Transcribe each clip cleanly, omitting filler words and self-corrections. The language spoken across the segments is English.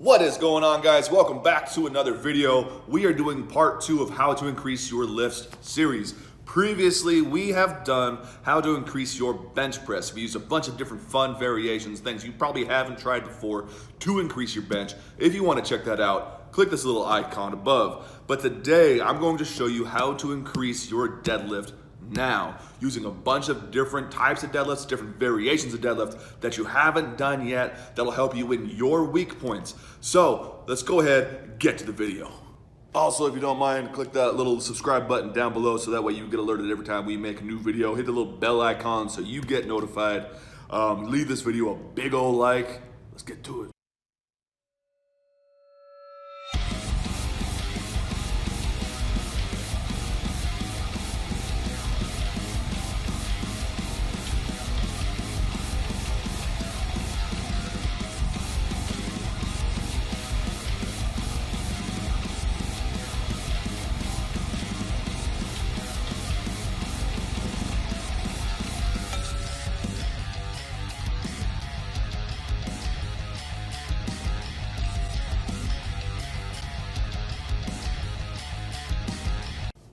What is going on, guys? Welcome back to another video. We are doing part 2 of how to increase your lifts series. Previously, we have done how to increase your bench press. We used a bunch of different fun variations, things you probably haven't tried before to increase your bench. If you want to check that out, click this little icon above. But today, I'm going to show you how to increase your deadlift now, using a bunch of different types of deadlifts, different variations of deadlift that you haven't done yet that'll help you in your weak points. So let's go ahead and get to the video. Also, if you don't mind, click that little subscribe button down below so that way you get alerted every time we make a new video. Hit the little bell icon so you get notified. Leave this video a big old like. Let's get to it.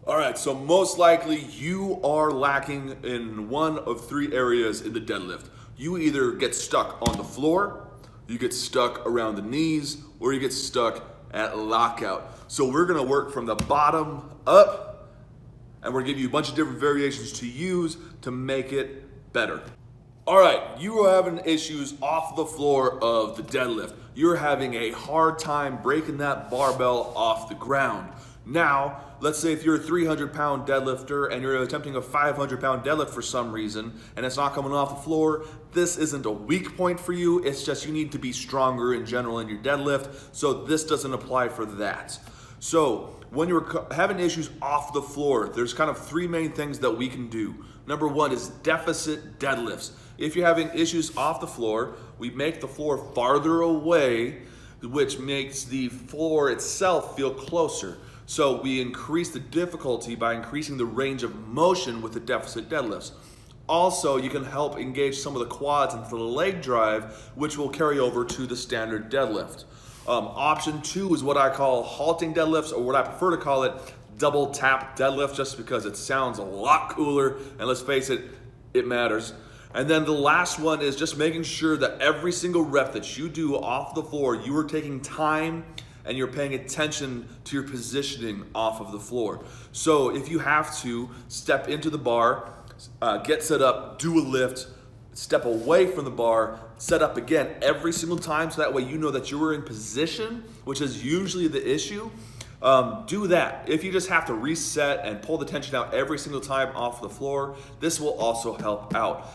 All right, so most likely you are lacking in one of 3 areas in the deadlift. You either get stuck on the floor, you get stuck around the knees, or you get stuck at lockout. So we're gonna work from the bottom up, and we're gonna give you a bunch of different variations to use to make it better. All right, you are having issues off the floor of the deadlift. You're having a hard time breaking that barbell off the ground. Now, let's say if you're a 300-pound deadlifter and you're attempting a 500-pound deadlift for some reason and it's not coming off the floor, this isn't a weak point for you. It's just you need to be stronger in general in your deadlift, so this doesn't apply for that. So when you're having issues off the floor, there's kind of 3 main things that we can do. Number 1 is deficit deadlifts. If you're having issues off the floor, we make the floor farther away, which makes the floor itself feel closer. So we increase the difficulty by increasing the range of motion with the deficit deadlifts. Also, you can help engage some of the quads into the leg drive, which will carry over to the standard deadlift. Option 2 is what I call halting deadlifts, or what I prefer to call it double tap deadlift, just because it sounds a lot cooler, and let's face it, it matters. And then the last one is just making sure that every single rep that you do off the floor, you are taking time and you're paying attention to your positioning off of the floor. So if you have to step into the bar, get set up, do a lift, step away from the bar, set up again every single time, so that way you know that you were in position, which is usually the issue. Do that. If you just have to reset and pull the tension out every single time off the floor, this will also help out.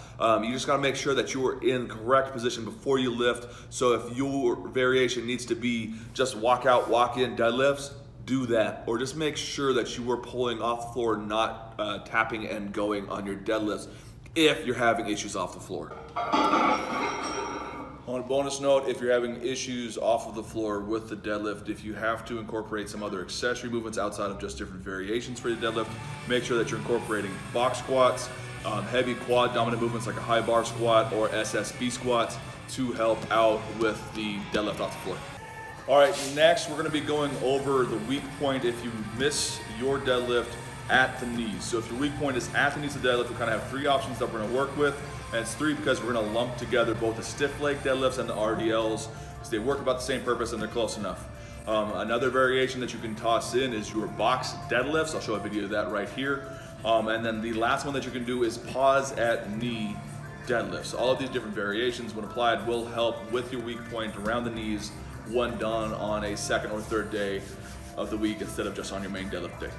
You just gotta make sure that you are in correct position before you lift. So if your variation needs to be just walk out, walk in deadlifts, do that. Or just make sure that you are pulling off the floor, not tapping and going on your deadlifts if you're having issues off the floor. On a bonus note, if you're having issues off of the floor with the deadlift, if you have to incorporate some other accessory movements outside of just different variations for the deadlift, make sure that you're incorporating box squats, heavy quad dominant movements like a high bar squat or SSB squats to help out with the deadlift off the floor. All right, next we're gonna be going over the weak point if you miss your deadlift at the knees. So if your weak point is at the knees of the deadlift, we kind of have 3 options that we're gonna work with. And it's 3 because we're gonna lump together both the stiff leg deadlifts and the RDLs, because they work about the same purpose and they're close enough. Another variation that you can toss in is your box deadlifts. I'll show a video of that right here. And then the last one that you can do is pause at knee deadlifts. All of these different variations, when applied, will help with your weak point around the knees when done on a 2nd or 3rd day of the week instead of just on your main deadlift day.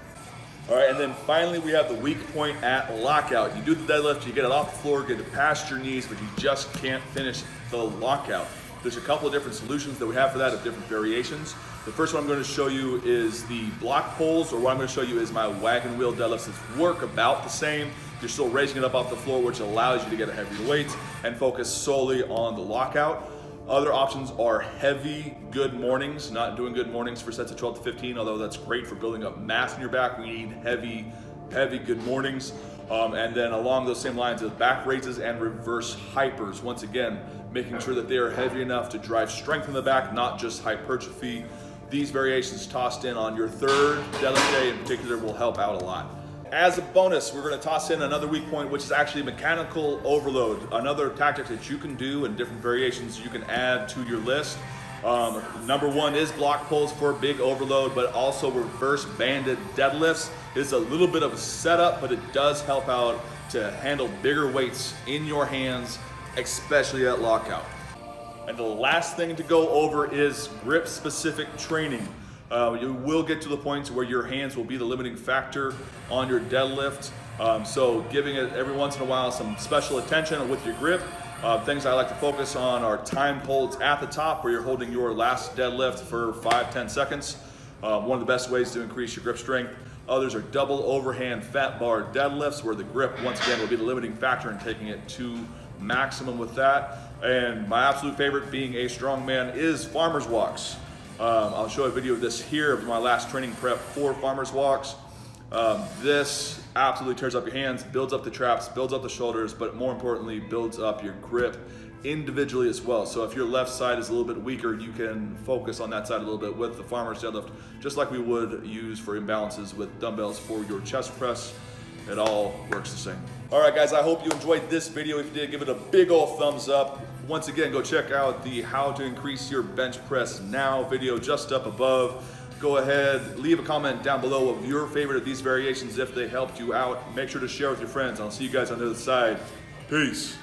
All right, and then finally we have the weak point at lockout. You do the deadlift, you get it off the floor, get it past your knees, but you just can't finish the lockout. There's a couple of different solutions that we have for that of different variations. The first one I'm going to show you is the block pulls, or what I'm going to show you is my wagon wheel deadlifts that work about the same. You're still raising it up off the floor, which allows you to get a heavier weight and focus solely on the lockout. Other options are heavy good mornings, not doing good mornings for sets of 12 to 15, although that's great for building up mass in your back. We need heavy good mornings. And then along those same lines of back raises and reverse hypers. Once again, making sure that they are heavy enough to drive strength in the back, not just hypertrophy. These variations tossed in on your third deadlift day in particular will help out a lot. As a bonus, we're going to toss in another weak point, which is actually mechanical overload. Another tactic that you can do and different variations you can add to your list. Number one is block pulls for big overload, but also reverse banded deadlifts. It's a little bit of a setup, but it does help out to handle bigger weights in your hands, especially at lockout. And the last thing to go over is grip specific training. You will get to the point where your hands will be the limiting factor on your deadlift. So giving it every once in a while some special attention with your grip. Things I like to focus on are timed holds at the top where you're holding your last deadlift for 5-10 seconds. One of the best ways to increase your grip strength. Others are double overhand fat bar deadlifts where the grip once again will be the limiting factor in taking it to maximum with that. And my absolute favorite, being a strong man, is farmer's walks. I'll show a video of this here of my last training prep for farmer's walks. This absolutely tears up your hands, builds up the traps, builds up the shoulders, but more importantly, builds up your grip individually as well. So if your left side is a little bit weaker, you can focus on that side a little bit with the farmer's deadlift, just like we would use for imbalances with dumbbells for your chest press. It all works the same. All right, guys, I hope you enjoyed this video. If you did, give it a big old thumbs up. Once again, go check out the How to Increase Your Bench Press Now video just up above. Go ahead, leave a comment down below of your favorite of these variations if they helped you out. Make sure to share with your friends. I'll see you guys on the other side. Peace.